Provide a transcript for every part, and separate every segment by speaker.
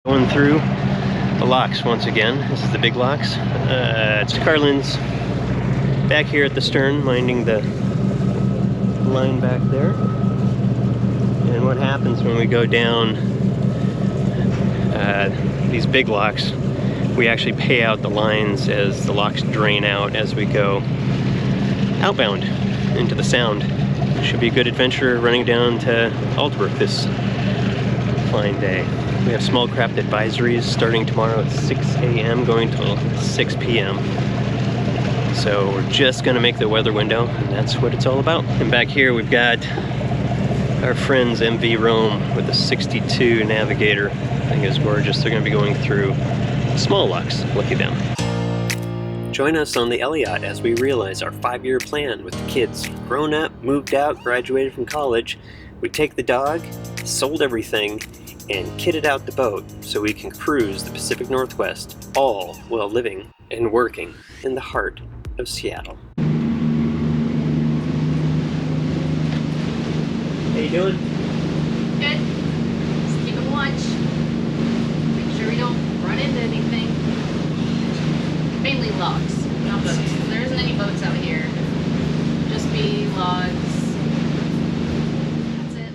Speaker 1: Going through the locks once again. This is the big locks. It's Carlin's back here at the stern, minding the line back there. And what happens when we go down these big locks, we actually pay out the lines as the locks drain out as we go outbound into the Sound. Should be a good adventure running down to Alderbrook this fine day. We have small craft advisories starting tomorrow at 6 a.m. going till 6 p.m. So we're just gonna make the weather window, and that's what it's all about. And back here we've got our friends MV Rome with the 62 Navigator. I think it's gorgeous. They're gonna be going through small locks. Lucky them. Join us on the Elli-Yacht as we realize our 5-year plan with the kids. Grown up, moved out, graduated from college. We take the dog, sold everything, and kitted out the boat so we can cruise the Pacific Northwest, all while living and working in the heart of Seattle. How you doing?
Speaker 2: Good. Just keeping watch. Make sure we don't run into anything. Mainly logs, not boats. There isn't any boats out here. Just be logs. That's it.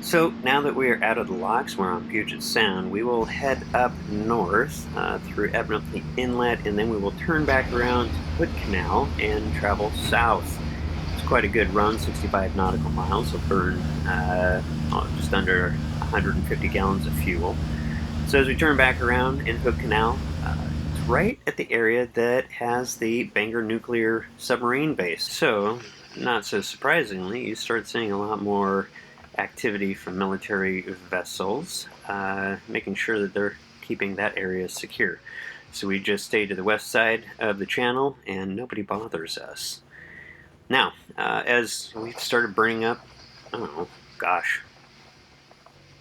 Speaker 1: So now that we are out of the locks, we're on Puget Sound, we will head up north through Admiralty Inlet, and then we will turn back around to Hood Canal and travel south. It's quite a good run, 65 nautical miles. We'll burn just under 150 gallons of fuel. So as we turn back around in Hood Canal, it's right at the area that has the Bangor nuclear submarine base. So, not so surprisingly, you start seeing a lot more activity from military vessels, making sure that they're keeping that area secure. So we just stay to the west side of the channel and nobody bothers us. Now, as we started burning up, I don't know, gosh,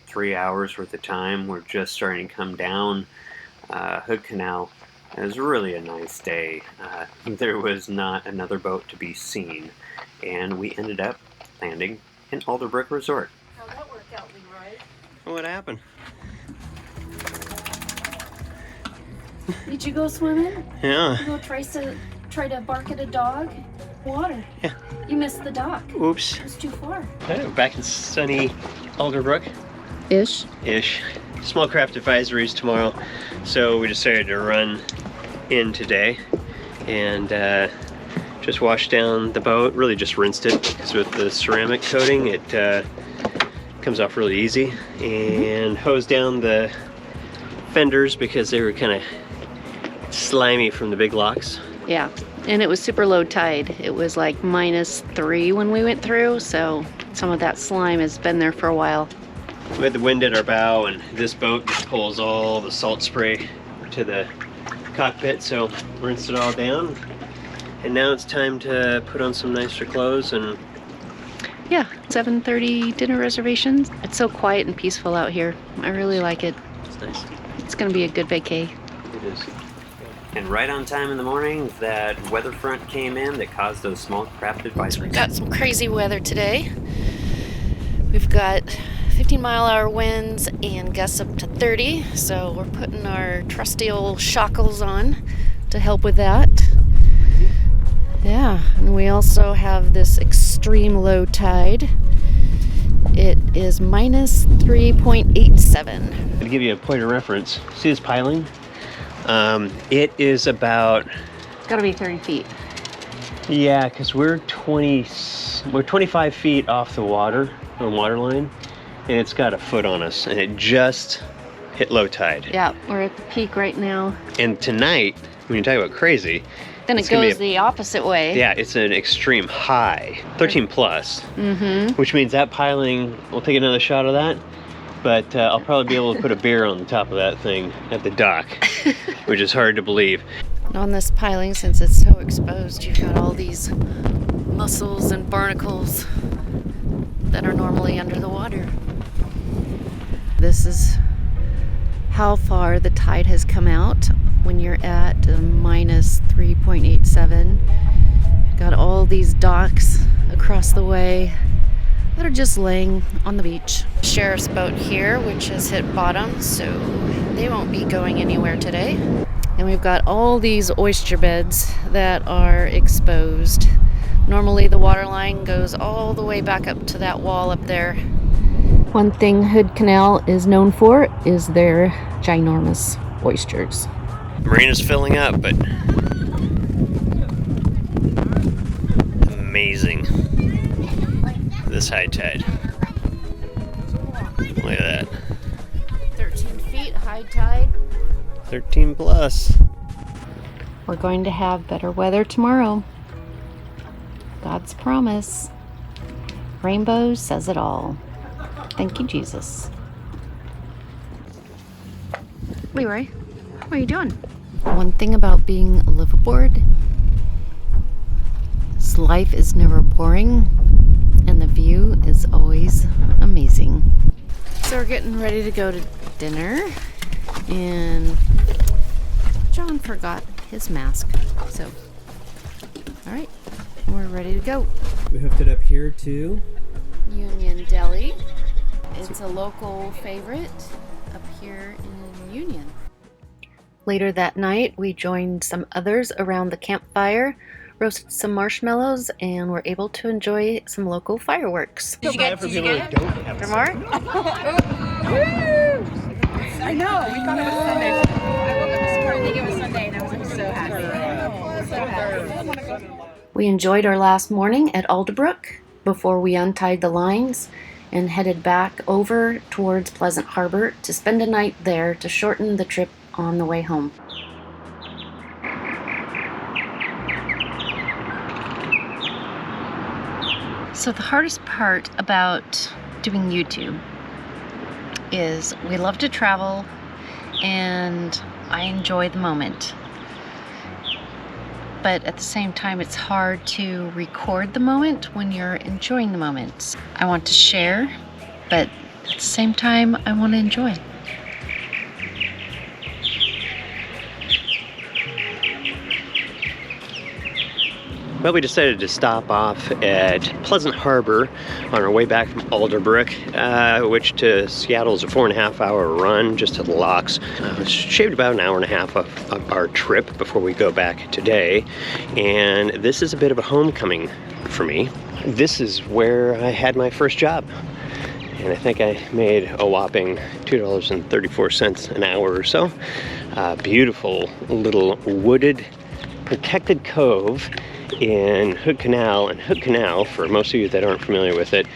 Speaker 1: 3 hours worth of time, we're just starting to come down Hood Canal. It was really a nice day. There was not another boat to be seen, and we ended up landing in Alderbrook Resort.
Speaker 2: How'd that work out, Leroy?
Speaker 1: What happened?
Speaker 2: Did you go swimming?
Speaker 1: Yeah.
Speaker 2: You go try to bark at a dog? Water.
Speaker 1: Yeah.
Speaker 2: You missed the dock.
Speaker 1: Oops.
Speaker 2: It was too far.
Speaker 1: We're back in sunny Alderbrook.
Speaker 2: Ish.
Speaker 1: Small craft advisories tomorrow, so we decided to run in today and just washed down the boat. Really just rinsed it, because with the ceramic coating it comes off really easy, and hosed down the fenders because they were kind of slimy from the big locks.
Speaker 3: Yeah, and it was super low tide. It was like -3 when we went through, so some of that slime has been there for a while.
Speaker 1: We had the wind at our bow, and this boat just pulls all the salt spray to the cockpit, so rinsed it all down. And now it's time to put on some nicer clothes and...
Speaker 3: Yeah, 7:30 dinner reservations. It's so quiet and peaceful out here. I really like it.
Speaker 1: It's nice.
Speaker 3: It's gonna be a good vacay.
Speaker 1: It is. And right on time in the morning, that weather front came in that caused those small craft advisories.
Speaker 3: We've got some crazy weather today. We've got 15-mile-an-hour winds and gusts up to 30, so we're putting our trusty old shackles on to help with that. Yeah, and we also have this extreme low tide. It is -3.87.
Speaker 1: To give you a point of reference, see this piling? It is about...
Speaker 3: It's gotta be 30 feet.
Speaker 1: Yeah, because we're 25 feet off the water line, and it's got a foot on us, and it just hit low tide.
Speaker 3: Yeah, we're at the peak right now.
Speaker 1: And tonight, when you talk about crazy,
Speaker 3: Then it goes the opposite way.
Speaker 1: yeah, it's an extreme high, 13 plus, which means that piling, we'll take another shot of that, but I'll probably be able to put a beer on the top of that thing at the dock, which is hard to believe.
Speaker 3: And on this piling, since it's so exposed, you've got all these mussels and barnacles that are normally under the water. This is how far the tide has come out when you're at -3.87. Got all these docks across the way, that are just laying on the beach. Sheriff's boat here, which has hit bottom, so they won't be going anywhere today. And we've got all these oyster beds that are exposed. Normally the water line goes all the way back up to that wall up there. One thing Hood Canal is known for is their ginormous oysters.
Speaker 1: The marina's filling up, but amazing. This high tide. Look at that.
Speaker 3: 13 feet high tide.
Speaker 1: 13 plus.
Speaker 3: We're going to have better weather tomorrow. God's promise. Rainbow says it all. Thank you, Jesus. Leroy, what are you doing? One thing about being a liveaboard is life is never boring and the view is always amazing. So we're getting ready to go to dinner and John forgot his mask. So, all right, we're ready to go.
Speaker 1: We hooked it up here to
Speaker 3: Union Deli. It's a local favorite up here in Union. Later that night, we joined some others around the campfire, roasted some marshmallows, and were able to enjoy some local fireworks.
Speaker 2: Did you get it?
Speaker 3: For more?
Speaker 4: I know, we thought it was Sunday. I woke up this morning thinking it was Sunday and I was like so happy. So happy.
Speaker 3: We enjoyed our last morning at Alderbrook before we untied the lines and headed back over towards Pleasant Harbor to spend a night there to shorten the trip on the way home. So the hardest part about doing YouTube is we love to travel and I enjoy the moment. But at the same time, it's hard to record the moment when you're enjoying the moment. I want to share, but at the same time, I want to enjoy.
Speaker 1: Well, we decided to stop off at Pleasant Harbor on our way back from Alderbrook, which to Seattle is a 4.5-hour run just to the locks. It's shaved about an hour and a half of our trip before we go back today. And this is a bit of a homecoming for me. This is where I had my first job. And I think I made a whopping $2.34 an hour or so. Beautiful little wooded, protected cove in Hood Canal. And Hood Canal, for most of you that aren't familiar with it,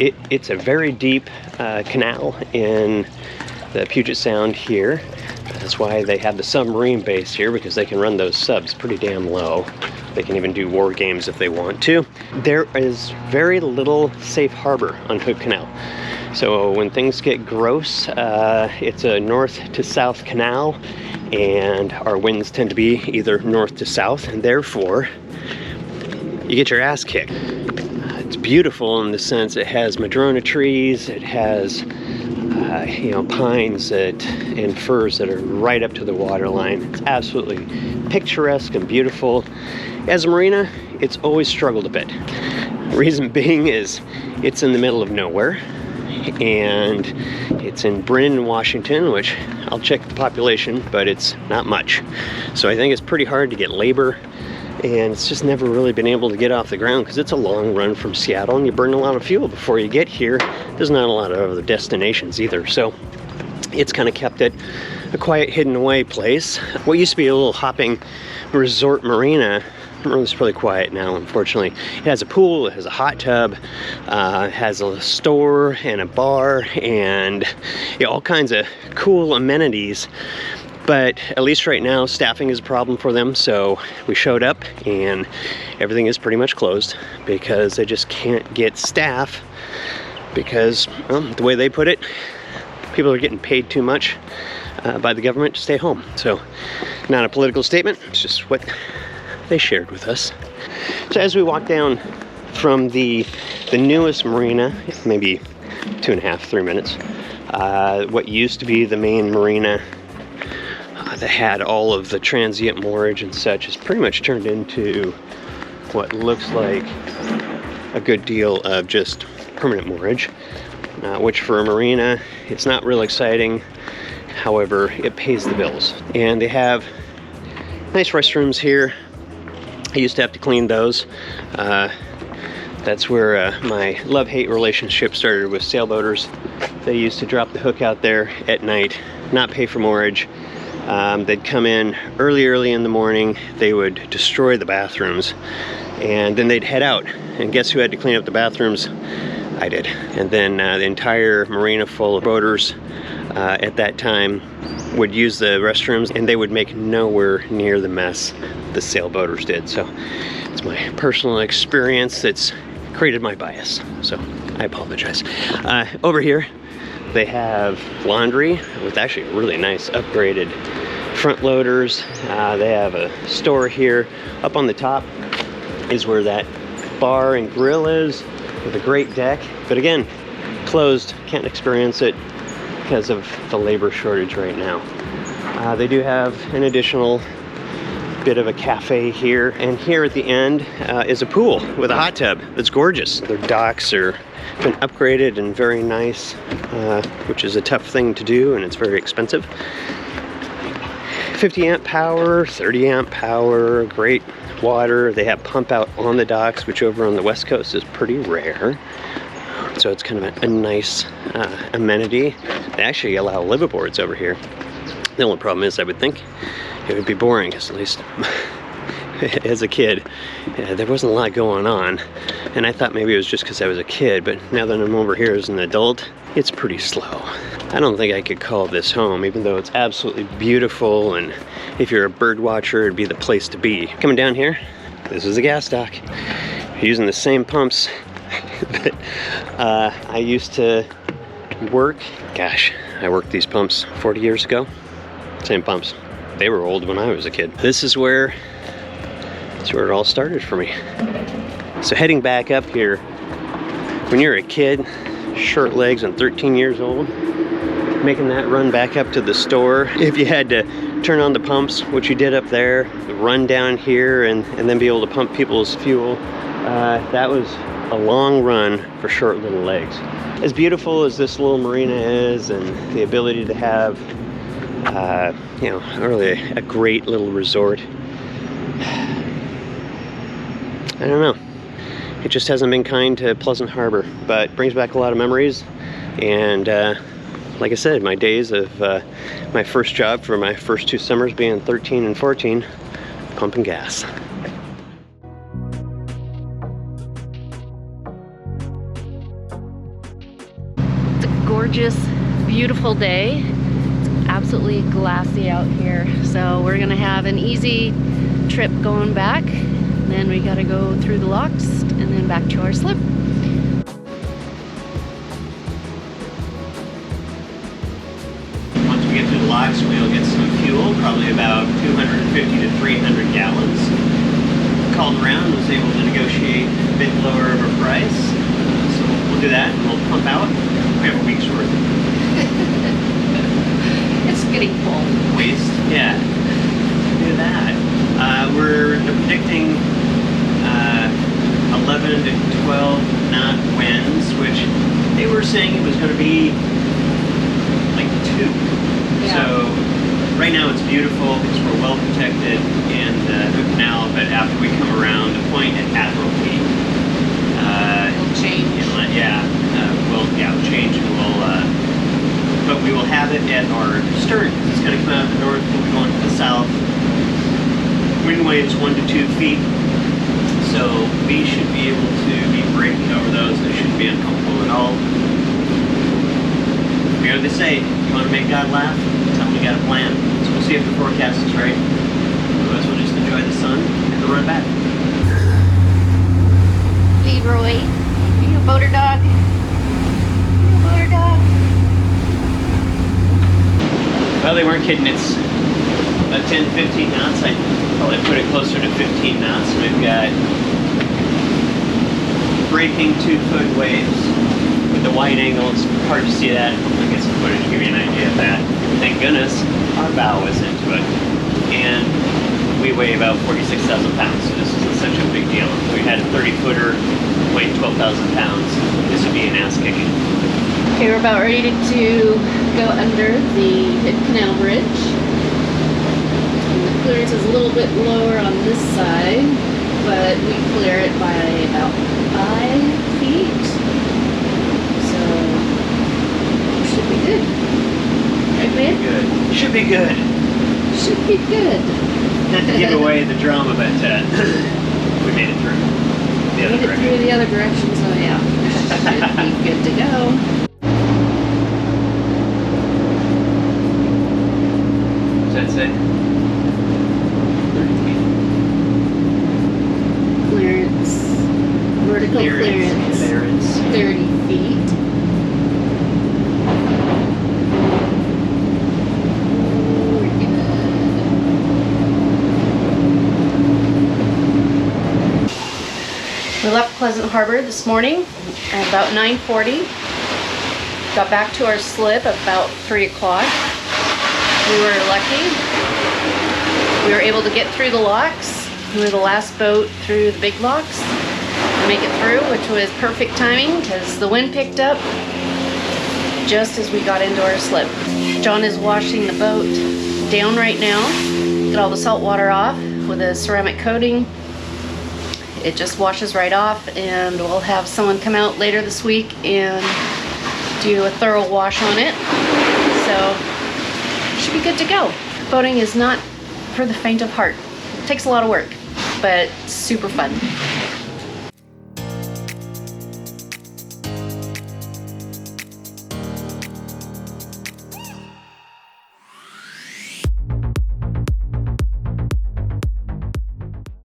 Speaker 1: it's a very deep canal in the Puget Sound here. That's why they have the submarine base here, because they can run those subs pretty damn low. They can even do war games if they want to. There is very little safe harbor on Hood Canal. So when things get gross, it's a north to south canal, and our winds tend to be either north to south, and therefore you get your ass kicked. It's beautiful in the sense it has madrona trees, it has pines and firs that are right up to the water line. It's absolutely picturesque and beautiful. As a marina, it's always struggled a bit. Reason being is it's in the middle of nowhere, and it's in Brinnon, Washington, which I'll check the population, but it's not much. So I think it's pretty hard to get labor, and it's just never really been able to get off the ground because it's a long run from Seattle and you burn a lot of fuel before you get here. There's not a lot of other destinations either, so it's kind of kept it a quiet, hidden away place. What used to be a little hopping resort marina, it's really quiet now, unfortunately. It has a pool, it has a hot tub, has a store and a bar, and all kinds of cool amenities. But at least right now, staffing is a problem for them, so we showed up and everything is pretty much closed because they just can't get staff because, well, the way they put it, people are getting paid too much by the government to stay home. So, not a political statement, it's just what they shared with us. So as we walk down from the newest marina, maybe 2.5, 3 minutes, what used to be the main marina that had all of the transient moorage and such is pretty much turned into what looks like a good deal of just permanent moorage, which for a marina, it's not real exciting. However, it pays the bills. And they have nice restrooms here. I used to have to clean those. That's where my love-hate relationship started with sailboaters. They used to drop the hook out there at night, not pay for moorage. They'd come in early in the morning. They would destroy the bathrooms, and then they'd head out. And guess who had to clean up the bathrooms? I did. And then the entire marina full of boaters at that time would use the restrooms, and they would make nowhere near the mess the sailboaters did. So it's my personal experience that's created my bias. So I apologize. Over here, they have laundry with actually really nice upgraded front loaders. They have a store here. Up on the top is where that bar and grill is, with a great deck. But again, closed, can't experience it because of the labor shortage right now. They do have an additional bit of a cafe here, and here at the end is a pool with a hot tub that's gorgeous. Their docks are been upgraded and very nice, which is a tough thing to do, and it's very expensive. 50 amp power, 30 amp power, great water. They have pump out on the docks, which over on the West Coast is pretty rare. So it's kind of a nice amenity. They actually allow liveaboards over here. The only problem is, I would think it would be boring, because at least as a kid, there wasn't a lot going on. And I thought maybe it was just because I was a kid, but now that I'm over here as an adult, it's pretty slow. I don't think I could call this home, even though it's absolutely beautiful, and if you're a bird watcher, it'd be the place to be. Coming down here, this is a gas dock. Using the same pumps that I used to work. Gosh, I worked these pumps 40 years ago. Same pumps. They were old when I was a kid. This is where it all started for me. So heading back up here, when you're a kid, short legs and 13 years old, making that run back up to the store, if you had to turn on the pumps, which you did up there, run down here and then be able to pump people's fuel, that was a long run for short little legs. As beautiful as this little marina is, and the ability to have you know, really a great little resort, I don't know, it just hasn't been kind to Pleasant Harbor, but brings back a lot of memories. And like I said, my days of my first job for my first 2 summers being 13 and 14, pumping gas.
Speaker 3: It's a gorgeous, beautiful day. It's absolutely glassy out here. So we're gonna have an easy trip going back. And then we gotta go through the locks and then back to our slip.
Speaker 1: Once we get to the locks, we'll get some fuel, probably about 250 to 300 gallons. Called around, was able to negotiate a bit lower of a price. So we'll do that, and we'll pump out. We have a week's worth.
Speaker 2: It's getting full.
Speaker 1: Waste? Yeah. Do that. We're predicting 11 to 12 knot winds, which they were saying it was going to be like 2.
Speaker 2: Yeah.
Speaker 1: So right now it's beautiful because we're well protected in the Hood Canal, but after we come around the point at Admiralty Inlet, we'll change, and but we will have it at our stern. It's going to come out of the north, we'll be going to the south. Wind waves 1 to 2 feet, so we should be able to be breaking over those. They shouldn't be uncomfortable at all. You know what they say, you want to make God laugh? Tell him you got a plan. So we'll see if the forecast is right. Otherwise we'll just enjoy the sun and the run back.
Speaker 2: Leroy, you a boater dog? You a boater dog?
Speaker 1: Well, they weren't kidding. It's about 10, 15 knots. I'd probably put it closer to 15 knots. We've got breaking 2-foot waves. With the wide angle, it's hard to see that. I'll get some footage to give you an idea of that. Thank goodness our bow was into it. And we weigh about 46,000 pounds, so this isn't such a big deal. We had a 30-footer weighing 12,000 pounds, this would be an ass kicking.
Speaker 3: Okay, we're about ready to go under the Hood Canal Bridge. And the clearance is a little bit lower on this side, but we clear it by about 5 feet. So, should be good. Right, babe?
Speaker 1: Good. Should be good.
Speaker 3: Should be good.
Speaker 1: Not to give away the drama, but we made it through. The other
Speaker 3: Made it
Speaker 1: direction.
Speaker 3: through the other direction, so yeah. Should be good to go.
Speaker 1: What's that say? 30 feet.
Speaker 3: Clearance. Vertical clearance. 30 feet. We left Pleasant Harbor this morning at about 9:40. Got back to our slip about 3 o'clock. We were lucky. We were able to get through the locks. We were the last boat through the big locks to make it through, which was perfect timing because the wind picked up just as we got into our slip. John is washing the boat down right now. Get all the salt water off with a ceramic coating. It just washes right off, and we'll have someone come out later this week and do a thorough wash on it. So, should be good to go. Boating is not for the faint of heart. It takes a lot of work, but super fun.